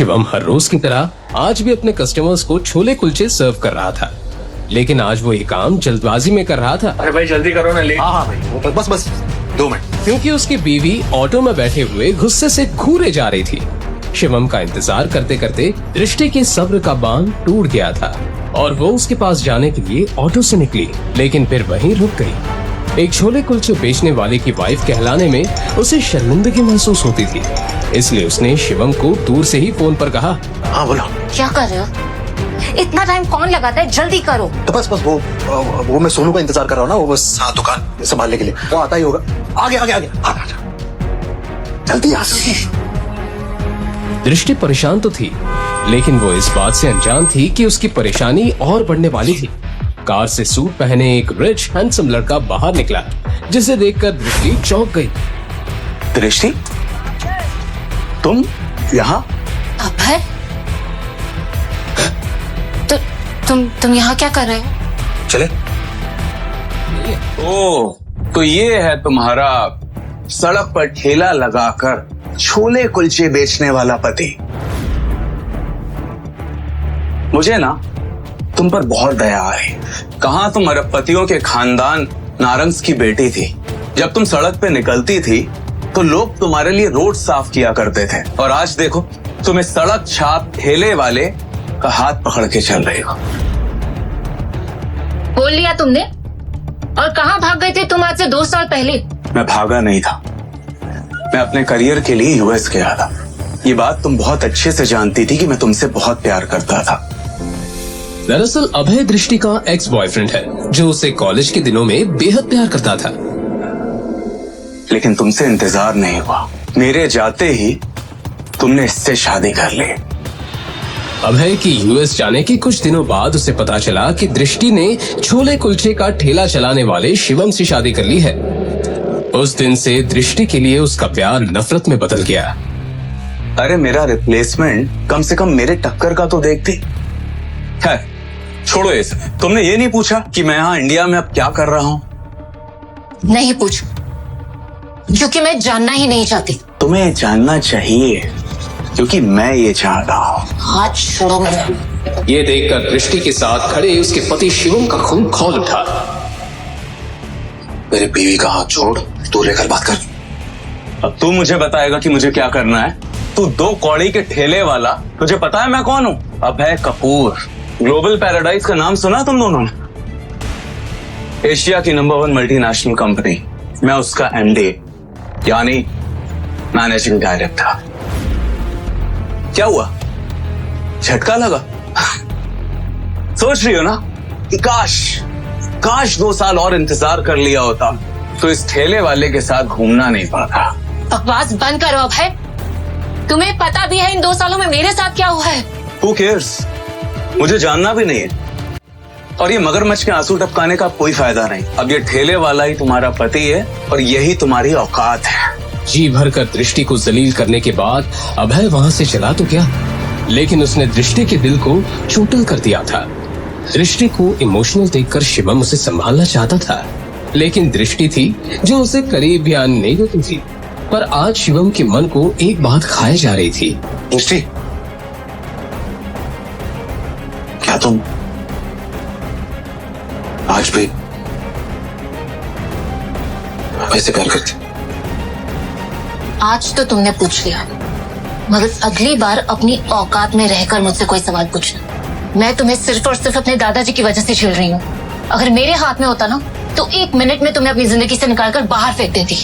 शिवम हर रोज की तरह आज भी अपने कस्टमर्स को छोले कुलचे सर्व कर रहा था, लेकिन आज वो ये काम जल्दबाजी में कर रहा था। अरे भाई जल्दी करो ना, लेट। हाँ भाई, बस 2 मिनट। क्योंकि उसकी बीवी ऑटो में बैठे हुए गुस्से से घूरे जा रही थी। शिवम का इंतजार करते करते दृष्टि के सब्र का बांध टूट गया था और वो उसके पास जाने के लिए ऑटो से निकली, लेकिन फिर वहीं रुक गई। एक छोले कुलचे बेचने वाले की वाइफ कहलाने में उसे शर्मिंदगी महसूस होती थी, इसलिए उसने शिवम को दूर से ही फोन पर कहा, हाँ बोलो। क्या कर रहे हो? इतना टाइम कौन लगाता है? जल्दी करो। तो बस वो मैं सोनू का इंतजार कर रहा हूँ ना, वो बस दुकान संभालने के लिए वो आता ही होगा। आगे आगे आगे आ जल्दी आ। दृष्टि परेशान तो थी, लेकिन वो इस बात से अनजान थी कि उसकी परेशानी और बढ़ने वाली थी। कार से सूट पहने एक रिच हैंडसम लड़का बाहर निकला, जिसे देखकर दृष्टि चौंक गई। दृष्टि, तुम यहाँ? अभय, तुम यहाँ क्या कर रहे हो? चले। ओ, तो ये है तुम्हारा सड़क पर ठेला लगाकर छोले कुलचे बेचने वाला पति। मुझे ना तुम पर बहुत दया है। कहाँ तुम अरबपतियों के खानदान नारंग्स की बेटी थी। जब तुम सड़क पे निकलती थी तो लोग तुम्हारे लिए रोड साफ किया करते थे, और आज देखो तुम इस सड़क छाप ठेले वाले का हाथ पकड़ के चल रही हो। बोल लिया तुमने? और कहाँ भाग गए थे तुम आज से 2 साल पहले? मैं भागा नहीं था, मैं अपने करियर के लिए यूएस गया था। ये बात तुम बहुत अच्छे से जानती थी कि मैं तुमसे बहुत प्यार करता था। दरअसल अभय दृष्टि का एक्स बॉयफ्रेंड है, जो उसे कॉलेज के दिनों में बेहद प्यार करता था। लेकिन तुमसे इंतजार नहीं हुआ, मेरे जाते ही तुमने इससे शादी कर ली। अभय की यूएस जाने के कुछ दिनों बाद उसे पता चला कि दृष्टि ने छोले कुलचे का ठेला चलाने वाले शिवम से शादी कर ली है। उस दिन से दृष्टि के लिए उसका प्यार नफरत में बदल गया। अरे मेरा रिप्लेसमेंट कम से कम मेरे टक्कर का तो देखती है। छोड़ो ये सब। तुमने ये नहीं पूछा कि मैं यहाँ इंडिया में अब क्या कर रहा हूँ? नहीं पूछ, क्योंकि मैं जानना ही नहीं चाहती। तुम्हें जानना चाहिए, क्योंकि मैं ये चाहता हूँ। हाथ छोड़ो मुझे। ये देखकर दृष्टि के साथ खड़े उसके पति शिवम का खून खौल उठा। मेरे बीवी का हाथ छोड़, तू लेकर बात कर। अब तू मुझे बताएगा कि मुझे क्या करना है? तू 2 कौड़ी के ठेले वाला, तुझे पता है मैं कौन हूँ? अभय कपूर। ग्लोबल पैराडाइज का नाम सुना तुम दोनों ने? एशिया की नंबर 1 मल्टीनेशनल कंपनी, मैं उसका एमडी यानी मैनेजिंग डायरेक्टर। क्या हुआ? झटका लगा? सोच रही हो ना कि काश 2 साल और इंतजार कर लिया होता तो इस ठेले वाले के साथ घूमना नहीं पड़ता। बकवास बंद करो अभय। तुम्हें पता भी है इन 2 सालों में मेरे साथ क्या हुआ है? Who cares? मुझे जानना भी नहीं है, और ये मगरमच्छ के आंसू टपकाने का कोई फायदा नहीं। अब ये ठेले वाला ही तुम्हारा पति है और यही तुम्हारी औकात है। जी भरकर दृष्टि को जलील करने के बाद अभय वहाँ से चला तो क्या, लेकिन उसने दृष्टि के दिल को चोटिल कर दिया था। दृष्टि को इमोशनल देखकर शिवम उसे संभालना चाहता था, लेकिन दृष्टि थी जो उसे करीब भी आने नहीं देती थी। पर आज शिवम के मन को एक बात खाए जा रही थी। दृष्टि, क्या तुम आज भी वैसे प्यार करती? आज तो तुमने पूछ लिया, मगर अगली बार अपनी औकात में रहकर मुझसे कोई सवाल पूछना। मैं तुम्हें सिर्फ और सिर्फ अपने दादाजी की वजह से झेल रही हूँ। अगर मेरे हाथ में होता ना तो 1 मिनट में तुम्हें अपनी जिंदगी से निकालकर बाहर फेंक देती।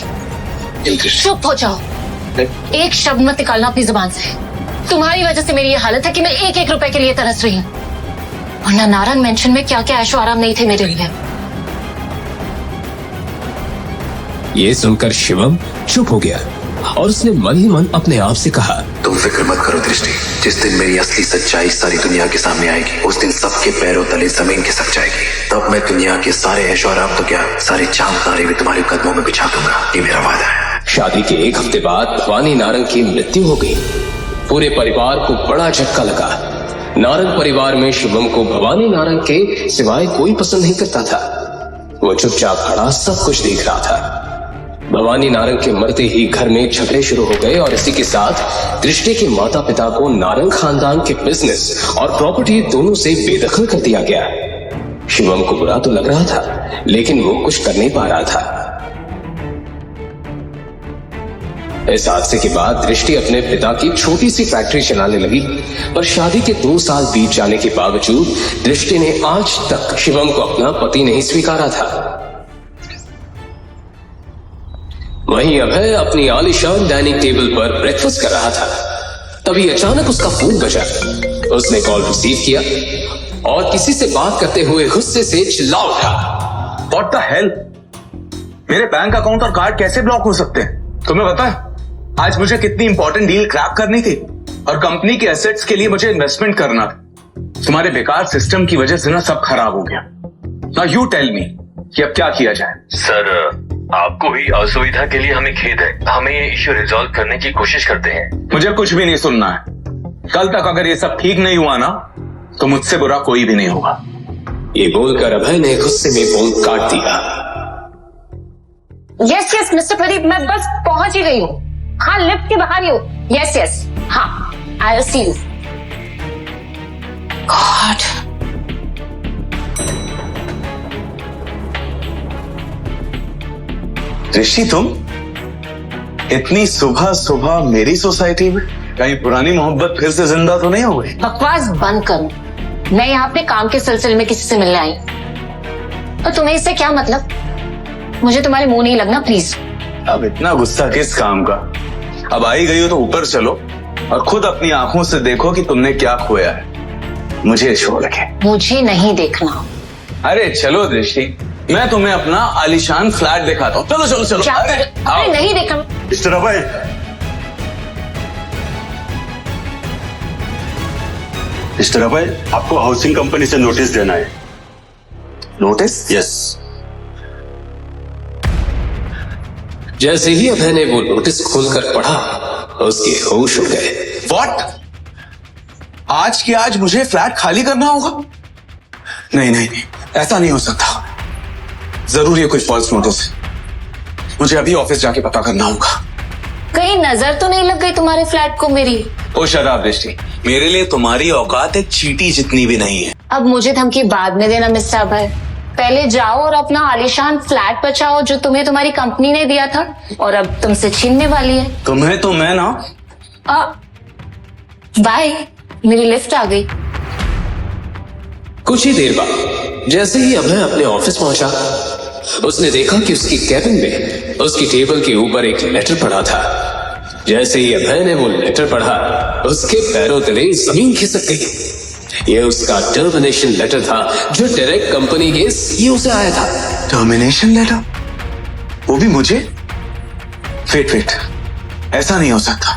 चुप हो जाओ, एक शब्द मत निकालना अपनी जुबान से। तुम्हारी वजह से मेरी ये हालत है कि मैं 1-1 रुपए के लिए तरस रही हूँ, वरना नारंग मेंशन में क्या क्या ऐशो आराम नहीं थे मेरे लिए। ये सुनकर शिवम चुप हो गया और उसने मन ही मन अपने आप से कहा, तुम फिक्र मत करो दृष्टि, जिस दिन मेरी असली सच्चाई सारी दुनिया के सामने आएगी, उस दिन सबके पैरों तले जमीन खिसक जाएगी। तब मैं दुनिया के सारे ऐशो आराम तो क्या, सारे चांद तारे भी तुम्हारे कदमों में बिछा दूंगा। ये मेरा वादा है। शादी के 1 हफ्ते बाद भवानी नारंग की मृत्यु हो गई। पूरे परिवार को बड़ा झटका लगा। नारंग परिवार में शिवम को भवानी नारंग के सिवाय कोई पसंद नहीं करता था। वो चुपचाप खड़ा सब कुछ देख रहा था। भवानी नारंग के मरते ही घर में झगड़े शुरू हो गए और इसी के साथ दृष्टि के माता पिता को नारंग खानदान के बिजनेस और प्रॉपर्टी दोनों से बेदखल कर दिया गया। शिवम को बुरा तो लग रहा था, लेकिन वो कुछ कर नहीं पा रहा था। इस हादसे के बाद दृष्टि अपने पिता की छोटी सी फैक्ट्री चलाने लगी, पर शादी के 2 साल बीत जाने के बावजूद दृष्टि ने आज तक शिवम को अपना पति नहीं स्वीकारा था। वहीं अभय अपनी आलीशान डाइनिंग टेबल पर ब्रेकफास्ट कर रहा था। तभी अचानक उसका फोन बजा। उसने कॉल रिसीव किया और किसी से बात करते हुए गुस्से से चिल्ला उठा, What the hell? मेरे बैंक अकाउंट और कार्ड कैसे ब्लॉक हो सकते हैं? तुम्हें पता है आज मुझे कितनी इंपॉर्टेंट डील क्रैक करनी थी और कंपनी के एसेट्स के लिए मुझे इन्वेस्टमेंट करना था। तुम्हारे बेकार सिस्टम की वजह से ना सब खराब हो गया। नाउ यू टेल मी कि अब क्या किया जाए। सर, आपको हुई असुविधा के लिए हमें खेद है। हमें ये इश्यू रिजॉल्व करने की कोशिश करते हैं। मुझे कुछ भी नहीं सुनना है। कल तक अगर ये सब ठीक नहीं हुआ ना तो मुझसे बुरा कोई भी नहीं होगा। ये बोलकर अभय ने गुस्से में फोन काट दिया। यस यस मिस्टर प्रदीप, मैं बस पहुंच ही गई हूँ। हाँ, लिफ्ट के बाहर ही हूँ। यस यस, हाँ, I will see you. God, Rishi तुम इतनी सुबह सुबह मेरी सोसाइटी में? कहीं पुरानी मोहब्बत फिर से जिंदा तो नहीं हो गई? बकवास बंद करो। मैं यहाँ अपने काम के सिलसिले में किसी से मिलने आई, और तुम्हें इससे क्या मतलब? मुझे तुम्हारे मुंह नहीं लगना, प्लीज। अब इतना गुस्सा किस काम का? अब आई गई हो तो ऊपर चलो और खुद अपनी आंखों से देखो कि तुमने क्या खोया है। मुझे छोड़ के मुझे नहीं देखना। अरे चलो दृष्टि, मैं तुम्हें अपना आलीशान फ्लैट दिखाता हूँ। चलो चलो चलो। क्या? अरे नहीं देखना। मिस्टर अभय, मिस्टर अभय, आपको हाउसिंग कंपनी से नोटिस देना है। नोटिस? यस। जैसे ही अभय ने वो नोटिस खोलकर पढ़ा, उसके होश उड़ गए। व्हाट? आज की आज मुझे फ्लैट खाली करना होगा? नहीं नहीं नहीं, ऐसा नहीं हो सकता। जरूर ये कोई फॉल्स नोटिस है। मुझे अभी ऑफिस जाके पता करना होगा। कहीं नजर तो नहीं लग गई तुम्हारे फ्लैट को मेरी? ओ शराब दृष्टि, मेरे लिए तुम्हारी औकात एक चींटी जितनी भी नहीं है। अब मुझे धमकी बाद में देना मिस्टर अभय। पहले जाओ और अपना आलीशान फ्लैट बचाओ जो तुम्हें तुम्हारी कंपनी ने दिया था और अब तुमसे छीनने वाली है। तुम्हें तो मैं ना। बाय, मेरी लिफ्ट आ गई। कुछ ही देर बाद जैसे ही अभय अपने ऑफिस पहुंचा, उसने देखा कि उसकी कैबिन में उसकी टेबल के ऊपर एक लेटर पड़ा था। जैसे ही अभय ने वो लेटर पढ़ा, उसके पैरों तले जमीन खिसक गई। ये उसका टर्मिनेशन लेटर था जो डायरेक्ट कंपनी के सीईओ से आया था। Termination letter? वो भी मुझे? वेट, ऐसा नहीं हो सकता।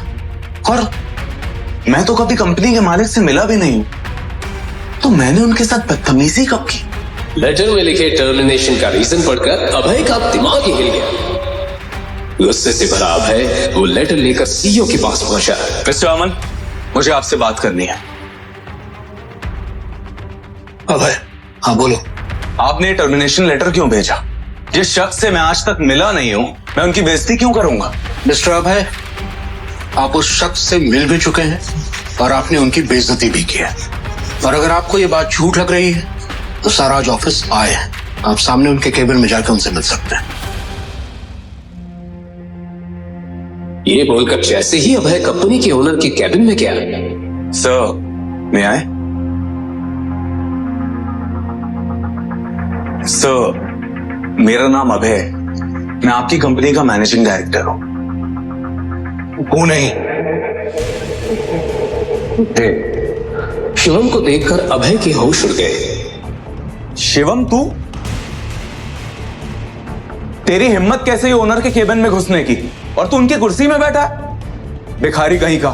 और मैं तो कभी कंपनी के मालिक से मिला भी नहीं हूं, तो मैंने उनके साथ बदतमीजी कब की? लेटर में लिखे टर्मिनेशन का रीजन पढ़कर अभय का दिमाग ही हिल गया। गुस्से से भरा अभय वो लेटर लेकर सीईओ के पास पहुंचा। मिस्टर अमन, मुझे आपसे बात करनी है। अभय, हाँ बोलो। आपने टर्मिनेशन लेटर क्यों भेजा? जिस शख्स से मैं आज तक मिला नहीं हूं, मैं उनकी बेइज्जती क्यों करूंगा? मिस्टर अभय, आप उस शख्स से मिल भी चुके हैं और आपने उनकी बेइज्जती भी की है। और अगर आपको ये बात झूठ लग रही है तो सर आज ऑफिस आए हैं, आप सामने उनके केबिन में जाकर उनसे मिल सकते हैं। ये बोलकर जैसे ही अभय कंपनी के ओनर के कैबिन में गया, सर, मैं आए? सर, मेरा नाम अभय है। मैं आपकी कंपनी का मैनेजिंग डायरेक्टर हूं। वो नहीं। शिवम को देखकर अभय के होश उड़ गए। शिवम, तू? तेरी हिम्मत कैसे ही ओनर के केबिन में घुसने की? और तू उनकी कुर्सी में बैठा है? भिखारी कहीं का।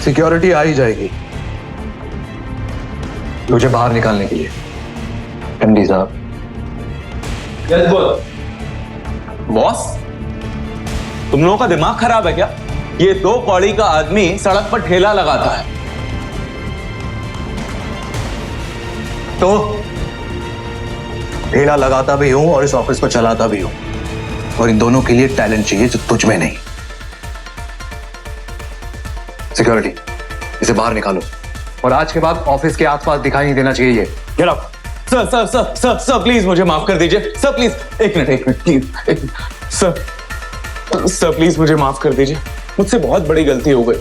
सिक्योरिटी आ ही जाएगी मुझे बाहर निकालने के लिए। एमडी साहब। बॉस, तुम लोगों का दिमाग खराब है क्या? ये 2 कौड़ी का आदमी सड़क पर ठेला लगाता है ठेला लगाता भी हूं और इस ऑफिस को चलाता भी हूं, और इन दोनों के लिए टैलेंट चाहिए जो तुझ में नहीं। सिक्योरिटी, इसे बाहर निकालो और आज के बाद ऑफिस के आसपास दिखाई नहीं देना चाहिए ये। Get out. Sir sir sir sir sir please मुझे माफ कर दीजिए सर, प्लीज एक मिनट प्लीज सर प्लीज मुझे माफ कर दीजिए, मुझसे बहुत बड़ी गलती हो गई,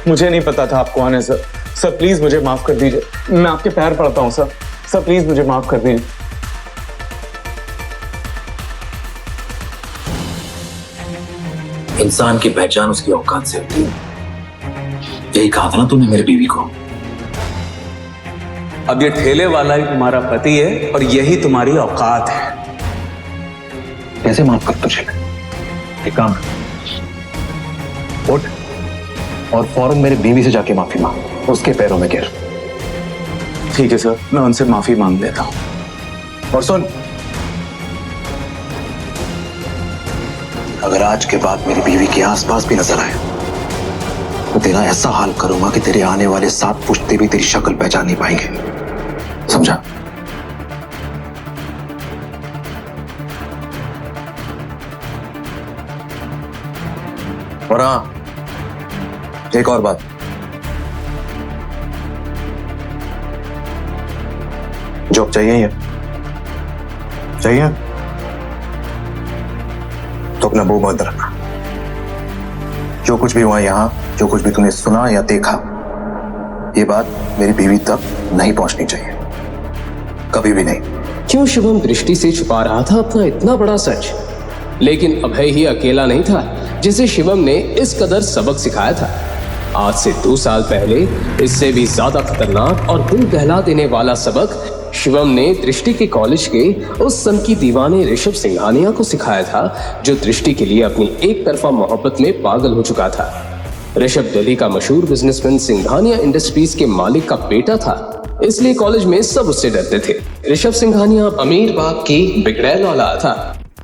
मुझे नहीं पता था आप कौन है सर। सर प्लीज मुझे माफ कर दीजिए, मैं आपके पैर पड़ता हूं सर। सर प्लीज मुझे माफ कर दीजिए। इंसान की पहचान उसकी औकात से होती है, यही कहा था ना तूने मेरी बीवी को। अब ये ठेले वाला ही तुम्हारा पति है और यही तुम्हारी औकात है। कैसे माफ कर तुझे? एक काम कर, उठ और फौरन मेरी बीवी से जाके माफी मांग, उसके पैरों में गिर। ठीक है सर, मैं उनसे माफी मांग लेता हूं। और सुन, अगर आज के बाद मेरी बीवी के आसपास भी नजर आए तो तेरा ऐसा हाल करूंगा कि तेरे आने वाले 7 पुश्ते भी तेरी शक्ल पहचान नहीं पाएंगे, समझा? और हाँ, एक और बात, जॉब चाहिए ही है, चाहिए तो अपना मुंह बंद रखना। जो कुछ भी हुआ यहां, जो कुछ भी तूने सुना या देखा, ये बात मेरी बीवी तक नहीं पहुंचनी चाहिए, कभी भी नहीं। क्यों शिवम दृष्टि से छुपा रहा था अपना इतना बड़ा सच? लेकिन अभय ही अकेला नहीं था जिसे शिवम ने इस कदर सबक सिखाया था। आज से 2 साल पहले इससे भी ज्यादा खतरनाक और दिल दहला देने वाला सबक शिवम ने दृष्टि के कॉलेज के उस सन की दीवाने ऋषभ सिंघानिया को सिखाया था, जो दृष्टि के लिए अपनी एक तरफा मोहब्बत में पागल हो चुका था। ऋषभ दिल्ली का मशहूर बिजनेसमैन सिंघानिया इंडस्ट्रीज के मालिक का बेटा था, इसलिए कॉलेज में सब उससे डरते थे। ऋषभ सिंघानिया अमीर बाप की बिगड़ैल औलाद था,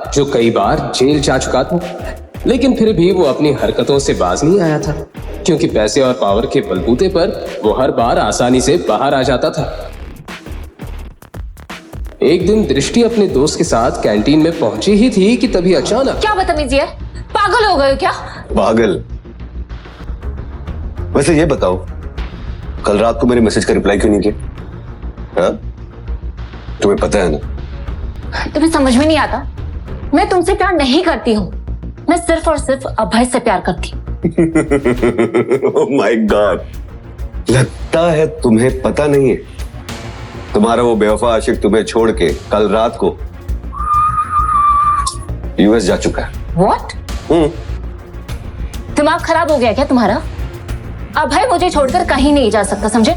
जो कई बार जेल जा चुका था, लेकिन फिर भी वो अपनी हरकतों से बाज नहीं आया था, क्योंकि पैसे और पावर के बलबूते पर वो हर बार आसानी से बाहर आ जाता था। एक दिन दृष्टि अपने दोस्त के साथ कैंटीन में पहुंची ही थी कि तभी अचानक। क्या बदतमीजी है, पागल हो गए हो क्या? पागल? वैसे ये बताओ, कल रात को मेरे मैसेज का रिप्लाई क्यों नहीं किया? हाँ? तुम्हें पता है ना? तुम्हें समझ में नहीं आता, मैं तुमसे प्यार नहीं करती हूँ, मैं सिर्फ और सिर्फ अभय से प्यार करती हूँ। ओह माय गॉड, लगता है तुम्हें पता नहीं है। तुम्हारा वो बेवफा आशिक तुम्हें छोड़ के कल रात को यूएस जा चुका है। What? दिमाग खराब हो गया क्या तुम्हारा? अभय मुझे छोड़कर कहीं नहीं जा सकता, समझे?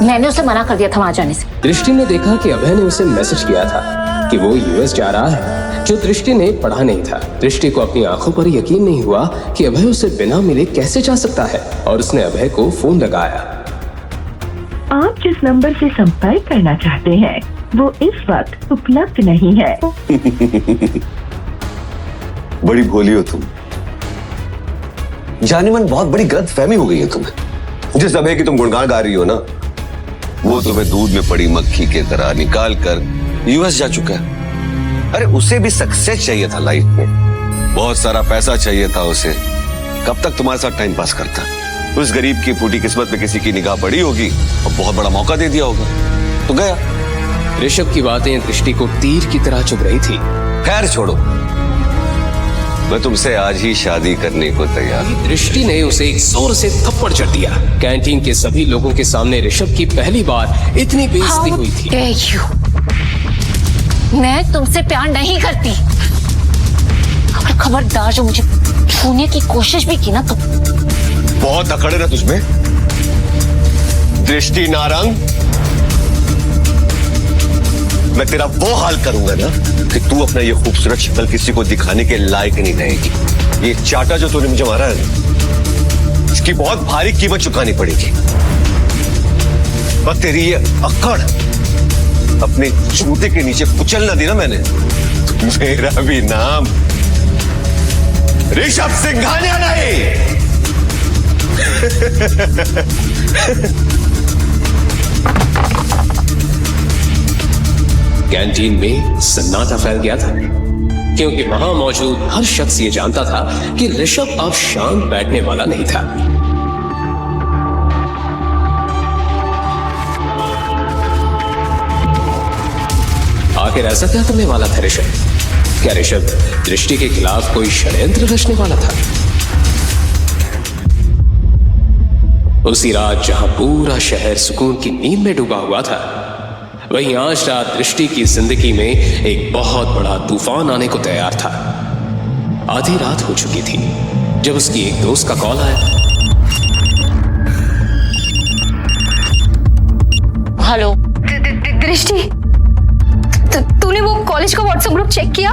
मैंने उसे मना कर दिया था वहां जाने से। दृष्टि ने देखा कि अभय ने उसे मैसेज किया था कि वो यूएस जा रहा है, जो दृष्टि ने पढ़ा नहीं था। दृष्टि को अपनी आंखों पर यकीन नहीं हुआ कि अभय उसे बिना मिले कैसे जा सकता है, और उसने अभय को फोन लगाया। आप जिस नंबर से संपर्क करना चाहते हैं वो इस वक्त उपलब्ध नहीं है। बड़ी भोली हो तुम, जाने मन बहुत बड़ी गलतफहमी हो गई है तुम्हें। जिस अभय की तुम गुणगान गा रही हो ना, वो तुम्हें दूध में पड़ी मक्खी के तरह निकाल कर यूएस जा चुका है। अरे उसे भी सक्सेस चाहिए था लाइफ में, बहुत सारा पैसा चाहिए था उसे। कब तक तुम्हारे साथ टाइम पास करता? उस गरीब की फूटी किस्मत में किसी की निगाह पड़ी होगी और बहुत बड़ा मौका दे दिया होगा तो गया। ऋषभ की बातें दृष्टि को तीर की तरह चुभ रही थी। खैर छोड़ो, मैं तुमसे आज ही शादी करने को तैयार हूं। दृष्टि ने उसे एक जोर से थप्पड़ जड़ दिया। कैंटीन के सभी लोगों के सामने ऋषभ की पहली बार इतनी बेइज्जती हुई थी। मैं तुमसे प्यार नहीं करती, और खबरदार जो मुझे छूने की कोशिश भी की ना तुम। बहुत अकड़ है ना तुझमें, दृष्टि नारंग। मैं तेरा वो हाल करूंगा ना कि तू अपना ये खूबसूरत शक्ल किसी को दिखाने के लायक नहीं रहेगी। ये चाटा जो तूने मुझे मारा है, इसकी बहुत भारी कीमत चुकानी पड़ेगी। और तेरी ये अकड़ अपने जूते के नीचे कुचल ना दी ना मैंने, तो मेरा भी नाम ऋषभ सिंघानिया नहीं। कैंटीन में सन्नाटा फैल गया था, क्योंकि वहां मौजूद हर शख्स ये जानता था कि ऋषभ अब शांत बैठने वाला नहीं था। आखिर ऐसा क्या करने वाला था ऋषभ? क्या ऋषभ दृष्टि के खिलाफ कोई षड्यंत्र रचने वाला था? उसी रात जहां पूरा शहर सुकून की नींद में डूबा हुआ था, वहीं आज रात दृष्टि की जिंदगी में एक बहुत बड़ा तूफान आने को तैयार था। आधी रात हो चुकी थी जब उसकी एक दोस्त का कॉल आया। हेलो दृष्टि, तूने वो कॉलेज का व्हाट्सएप ग्रुप चेक किया?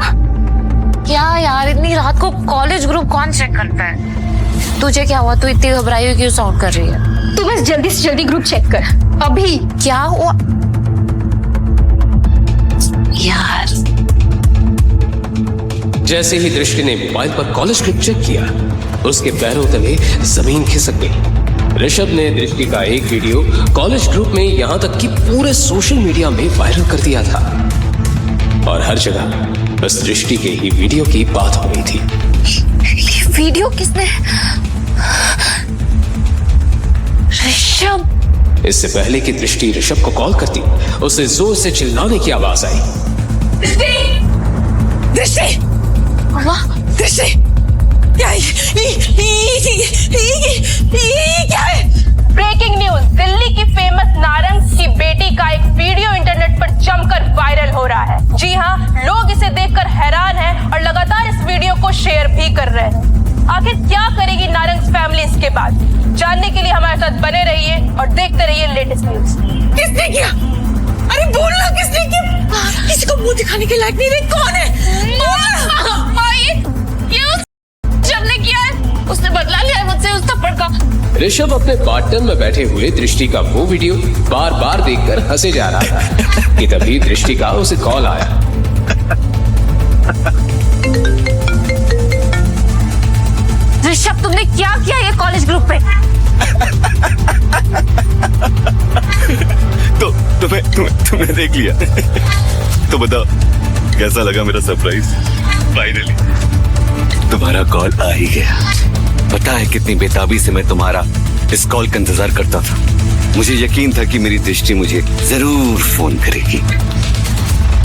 क्या यार, इतनी रात को कॉलेज ग्रुप कौन चेक करता है? तुझे क्या हुआ? तू इतनी घबराई हुई क्यों साउंड कर रही है? तू बस जल्दी से जल्दी ग्रुप चेक कर अभी। क्या हुआ यार? जैसे ही दृष्टि ने मोबाइल पर कॉलेज ग्रुप चेक किया, उसके पैरों तले जमीन खिसक गई। ऋषभ ने दृष्टि का एक वीडियो कॉलेज ग्रुप में यहां तक कि पूरे सोशल मीडिया में वायरल कर दिया था, और हर जगह बस दृष्टि के ही वीडियो की बात हो रही थी। ये वीडियो किसने? ऋषभ। इससे पहले कि दृष्टि ऋषभ को कॉल करती, उसे जोर से चिल्लाने की आवाज आई। दृष्टि, वाह, दृष्टि, क्या है? ब्रेकिंग न्यूज, दिल्ली की फेमस नारंग की बेटी का एक वीडियो इंटरनेट पर जमकर वायरल हो रहा है। जी हाँ, लोग इसे देखकर हैरान हैं और लगातार इस वीडियो को शेयर भी कर रहे हैं। आखिर क्या करेगी नारंग फैमिली इसके बाद? जानने के लिए हमारे साथ बने रहिए और देखते रहिए लेटेस्ट न्यूज। किसने किया? अरे बोलना, किसने किया? किसी को मुंह दिखाने के लायक नहीं रही। कौन है? जब ने किया है, उसने बदला लिया है मुझसे उस थप्पड़ का। ऋषभ अपने पार्टनर में बैठे हुए दृष्टि का वो वीडियो बार बार देखकर हंसे जा रहा था कि तभी दृष्टि का उसे कॉल आया। ऋषभ, तुमने क्या किया ये कॉलेज ग्रुप पे? तो तुम्हें देख लिया। तो बताओ कैसा लगा मेरा सरप्राइज? फाइनली तुम्हारा कॉल आ ही गया। पता है कितनी बेताबी से मैं तुम्हारा इस कॉल का इंतजार करता था। मुझे यकीन था कि मेरी दृष्टि मुझे जरूर फोन करेगी,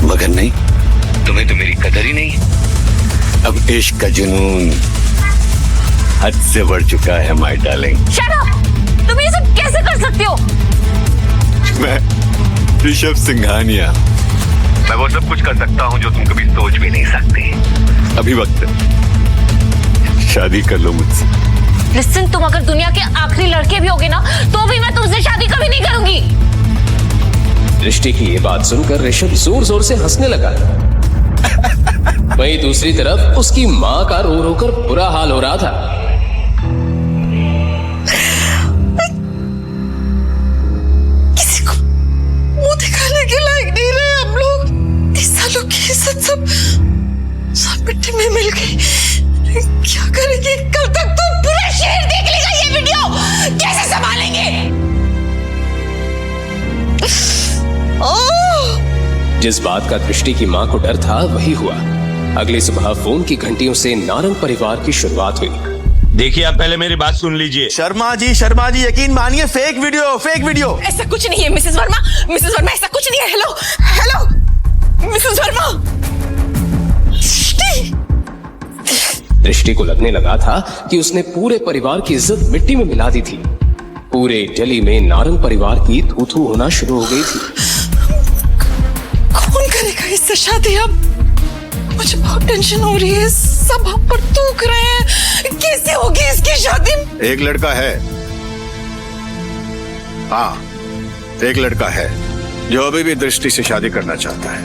मगर नहीं, तुम्हें तो मेरी कदर ही नहीं। अब इश्क का जुनून हद से बढ़ चुका है माय डार्लिंग। Shut up! तुम ये सब कैसे कर सकते हो? मैं ऋषभ सिंघानिया, मैं वो सब कुछ कर सकता हूँ जो तुम कभी सोच भी नहीं सकती। अभी वक्त है, शादी कर लो मुझसे। लिसन, तुम अगर दुनिया के आखिरी लड़के भी होगे ना, तो भी मैं तुमसे शादी कभी नहीं करूंगी। दृष्टि की ये बात सुनकर ऋषभ जोर जोर से हंसने लगा। वहीं दूसरी तरफ उसकी मां का रो रो कर बुरा हाल हो रहा था। किसी को मुंह दिखाने के लायक नहीं रहे हम लोग। 30 सालों की इज्जत सब मिट्टी में मिल गई। क्या करेंगे? कल तक तो पूरा शहर देख लेगा ये वीडियो। कैसे संभालेंगे? जिस बात का दृष्टि की मां को डर था वही हुआ। अगली सुबह फोन की घंटियों से नारंग परिवार की शुरुआत हुई। देखिए, आप पहले मेरी बात सुन लीजिए। शर्मा जी यकीन मानिए, फेक वीडियो। ऐसा कुछ नहीं है मिसेस वर्मा, ऐसा कुछ नहीं है। Hello Mrs Verma. दृष्टि को लगने लगा था कि उसने पूरे परिवार की इज्जत मिट्टी में मिला दी थी। पूरे दिल्ली में नारंग परिवार की थू-थू होना शुरू हो गई थी। कौन करेगा इससे शादी? अब मुझे बहुत टेंशन हो रही है। सब हम पर थूक रहे हैं। कैसे होगी इसकी शादी? एक लड़का है, हाँ, एक लड़का है जो अभी भी दृष्टि से शादी करना चाहता है।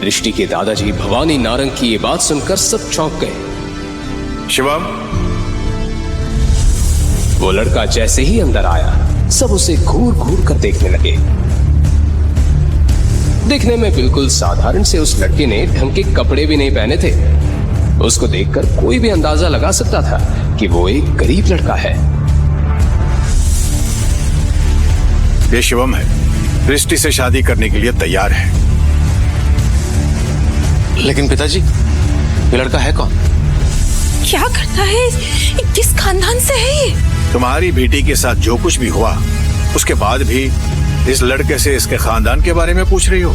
दृष्टि के दादाजी भवानी नारंग की ये बात सुनकर सब चौंक गए। शिवम, वो लड़का जैसे ही अंदर आया, सब उसे घूर घूर कर देखने लगे। दिखने में बिल्कुल साधारण से उस लड़के ने ढंग के कपड़े भी नहीं पहने थे। उसको देखकर कोई भी अंदाजा लगा सकता था कि वो एक गरीब लड़का है। ये शिवम है, दृष्टि से शादी करने के लिए तैयार है। लेकिन पिताजी, ये लड़का है कौन? क्या करता है? किस खानदान से है ये? तुम्हारी बेटी के साथ जो कुछ भी हुआ उसके बाद भी इस लड़के से इसके खानदान के बारे में पूछ रही हो?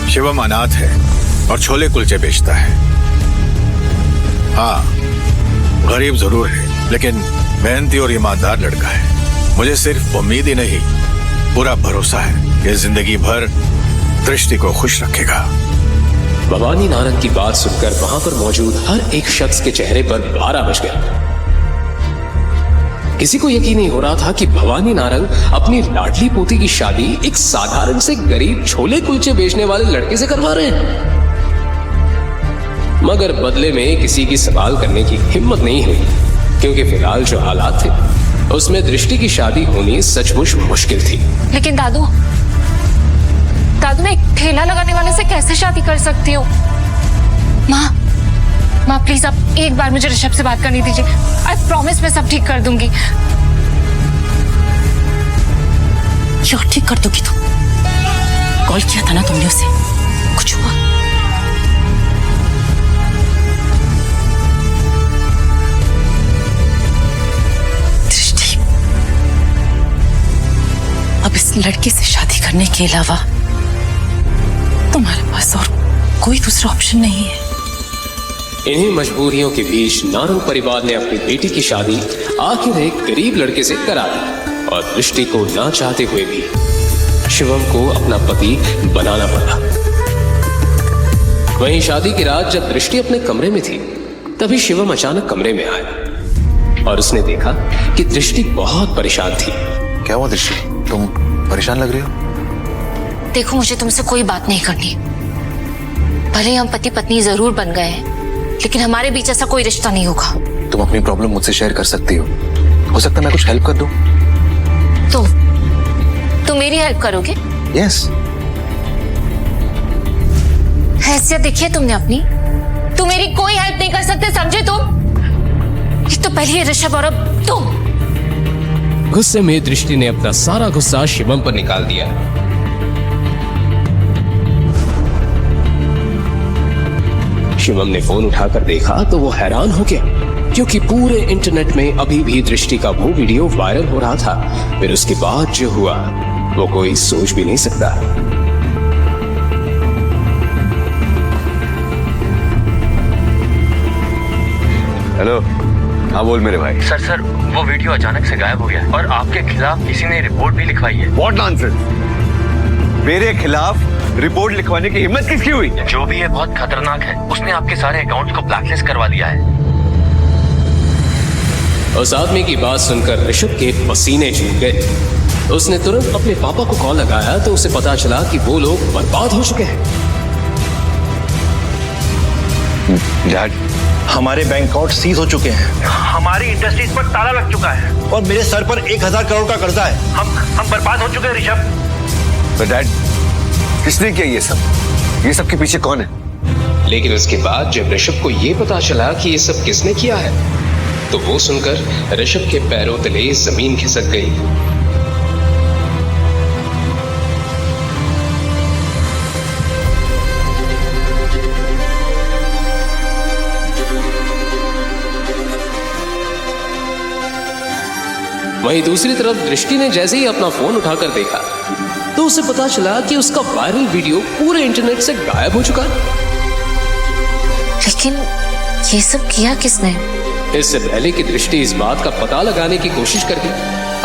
शिवम अनाथ है और छोले कुलचे बेचता है। हाँ, गरीब जरूर है लेकिन मेहनती और ईमानदार लड़का है। मुझे सिर्फ उम्मीद ही नहीं, पूरा भरोसा है कि जिंदगी भर दृष्टि को खुश रखेगा। भवानी नारंग की बात सुनकर वहां पर मौजूद हर एक शख्स के चेहरे पर पारा बच गया। किसी को यकीन नहीं हो रहा था कि भवानी नारंग अपनी लाडली पोती की शादी एक साधारण से गरीब छोले कुलचे बेचने वाले लड़के से करवा रहे हैं। मगर बदले में किसी की सवाल करने की हिम्मत नहीं हुई, क्योंकि फिलहाल जो हालात थे उसमें दृष्टि की शादी होनी सचमुच मुश्किल थी। लेकिन दादू मैं एक ठेला लगाने वाले से कैसे शादी कर सकती हूँ? माँ प्लीज आप एक बार मुझे ऋषभ से बात करने दीजिए। आई प्रॉमिस मैं सब ठीक कर दूंगी। क्यों ठीक कर दोगी तुम? कॉल किया था ना तुमने उसे? कुछ हुआ? दृष्टि, अब इस लड़के से शादी करने के अलावा तुम्हारे पास और कोई दूसरा ऑप्शन नहीं है। इन्हीं मजबूरियों के बीच नारंग परिवार ने अपनी बेटी की शादी आखिर एक गरीब लड़के से करा दी और दृष्टि को ना चाहते हुए भी शिवम को अपना पति बनाना पड़ा। वहीं शादी की रात जब दृष्टि अपने कमरे में थी तभी शिवम अचानक कमरे में आया और उसने देखा कि दृष्टि बहुत परेशान थी। क्या हुआ दृष्टि? तुम परेशान लग रही हो? देखो, मुझे तुमसे कोई बात नहीं करनी। भले हम पति पत्नी जरूर बन गए हैं, लेकिन हमारे बीच ऐसा कोई रिश्ता नहीं होगा। तुम अपनी प्रॉब्लम मुझसे शेयर कर सकती हो सकता है मैं कुछ हेल्प कर दूं। तुम मेरी हेल्प करोगे? यस। हैसियत देखिए तुमने अपनी। तुम मेरी कोई हेल्प नहीं कर सकते, समझे तुम? एक तो पहले ऋषभ और अब तुम। गुस्से में दृष्टि ने अपना सारा गुस्सा शिवम पर निकाल दिया। शिवम ने फोन उठाकर देखा तो वो हैरान हो गया, क्योंकि पूरे इंटरनेट में अभी भी दृष्टि का वो वीडियो वायरल हो रहा था। फिर उसके बाद जो हुआ वो कोई सोच भी नहीं सकता। हेलो, हाँ बोल मेरे भाई। सर वो वीडियो अचानक से गायब हो गया और आपके खिलाफ किसी ने रिपोर्ट भी लिखवाई है। What nonsense? मेरे खिलाफ रिपोर्ट लिखवाने की हिम्मत किसकी हुई? जो भी है बहुत खतरनाक है। उसने आपके सारे अकाउंट्स को ब्लैकलिस्ट करवा दिया है। उस आदमी की बात सुनकर ऋषभ के पसीने छूट गए। उसने तुरंत अपने पापा को कॉल लगाया तो उसे पता चला कि वो लोग बर्बाद हो चुके हैं। डैड, हमारे बैंक अकाउंट सीज हो चुके हैं। हमारी इंडस्ट्रीज पर ताला लग चुका है और मेरे सर पर 1000 करोड़ का कर्जा है। हम बर्बाद हो चुके हैं ऋषभ। तो डैड, किसने किया ये सब? ये सब के पीछे कौन है? लेकिन उसके बाद जब ऋषभ को ये पता चला कि ये सब किसने किया है तो वो सुनकर ऋषभ के पैरों तले जमीन खिसक गई। वहीं दूसरी तरफ दृष्टि ने जैसे ही अपना फोन उठाकर देखा तो उसे पता चला कि उसका वायरल वीडियो पूरे इंटरनेट से गायब हो चुका है। लेकिन ये सब किया किसने? इससे पहले कि दृष्टि इस बात का पता लगाने की कोशिश करती,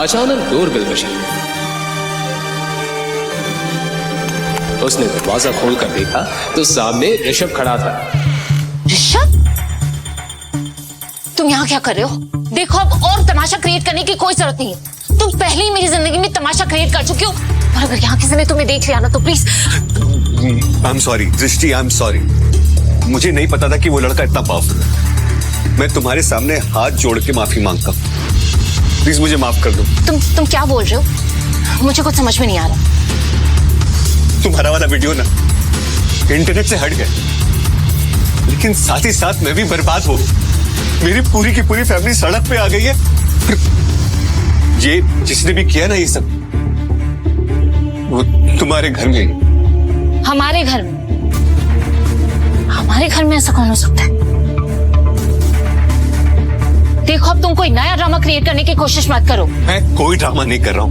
अचानक डोरबेल बजी। उसने दरवाजा खोलकर देखा तो सामने ऋषभ खड़ा था। ऋषभ, तुम यहाँ क्या कर रहे हो? देखो, अब और तमाशा क्रिएट करने की कोई जरूरत नहीं है। तुम पहले ही मेरी जिंदगी में तमाशा क्रिएट कर चुके हो और अगर यहाँ किसी ने तुम्हें देख लिया ना तो प्लीज। आई एम सॉरी दृष्टि, आई एम सॉरी। मुझे नहीं पता था कि वो लड़का इतना पावरफुल है। मैं तुम्हारे सामने हाथ जोड़ के माफी मांगता हूँ। प्लीज मुझे माफ कर दो। तुम क्या बोल रहे हो? मुझे कुछ समझ में नहीं आ रहा। तुम्हारा वाला वीडियो ना इंटरनेट से हट गया, लेकिन साथ ही साथ मैं भी बर्बाद हो गई। मेरी पूरी की पूरी फैमिली सड़क पे आ गई है। ये जिसने भी किया ना ये सब, वो तुम्हारे घर में। हमारे घर में? हमारे घर में ऐसा कौन हो सकता है? देखो, अब तुम कोई नया ड्रामा क्रिएट करने की कोशिश मत करो। मैं कोई ड्रामा नहीं कर रहा हूं,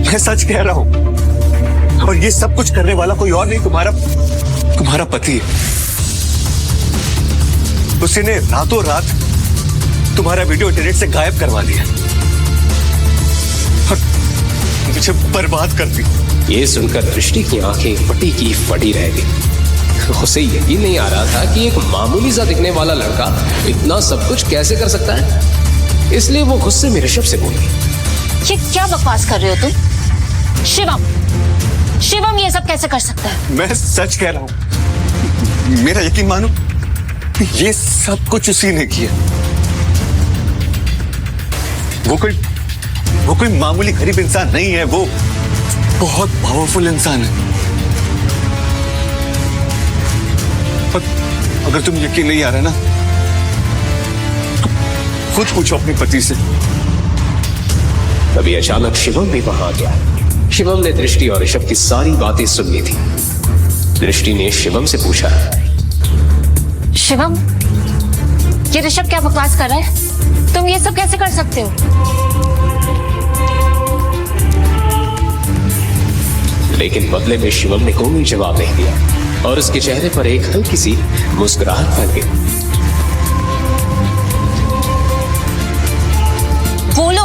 मैं सच कह रहा हूं। और ये सब कुछ करने वाला कोई और नहीं, तुम्हारा पति है। उसने रातों रात तुम्हारा वीडियो इंटरनेट से गायब करवा दिया और मुझे बर्बाद कर दी। ये सुनकर दृष्टि की आंखें फटी की फटी रह गई। उसे यकीन नहीं आ रहा था कि एक मामूली सा दिखने वाला लड़का इतना सब कुछ कैसे कर सकता है। इसलिए वो गुस्से में ऋषभ से बोली, ये क्या बकवास कर रहे हो तुम? शिवम ये सब कैसे कर सकता है? मैं सच कह रहा हूं, मेरा यकीन मानो, ये सब कुछ उसी ने किया। वो कोई मामूली गरीब इंसान नहीं है, वो बहुत पावरफुल इंसान है। पर अगर तुम यकीन नहीं आ रहा ना, तो खुद पूछो अपने पति से। तभी अचानक शिवम भी वहां आ गया। शिवम ने दृष्टि और ऋषभ की सारी बातें सुन ली थी। दृष्टि ने शिवम से पूछा, शिवम, ये ऋषभ क्या बकवास कर रहा है? तुम ये सब कैसे कर सकते हो? लेकिन बदले में शिवम ने कोई जवाब नहीं दिया और उसके चेहरे पर एक हल्की सी मुस्कुराहट फैल गई। बोलो,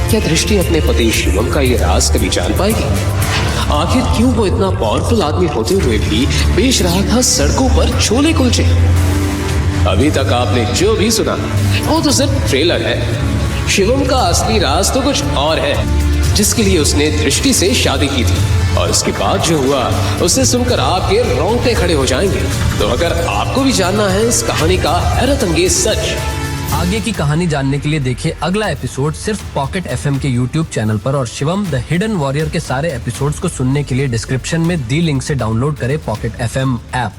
क्या दृष्टि अपने पति शिवम का ये राज कभी जान पाएगी? आखिर क्यों वो इतना पावरफुल आदमी होते हुए भी बेच रहा था सड़कों पर छोले कुलचे? अभी तक आपने जो भी सुना वो तो सिर्फ ट्रेलर है। शिवम का असली राज तो कुछ और है, जिसके लिए उसने दृष्टि से शादी की थी। और इसके बाद जो हुआ उसे सुनकर आपके रोंगटे खड़े हो जाएंगे। तो अगर आपको भी जानना है इस कहानी का हैरत अंगेज सच, आगे की कहानी जानने के लिए देखिए अगला एपिसोड सिर्फ पॉकेट एफएम के यूट्यूब चैनल पर। और शिवम द हिडन वॉरियर के सारे एपिसोड्स को सुनने के लिए डिस्क्रिप्शन में दी लिंक से डाउनलोड करें पॉकेट एफएम ऐप।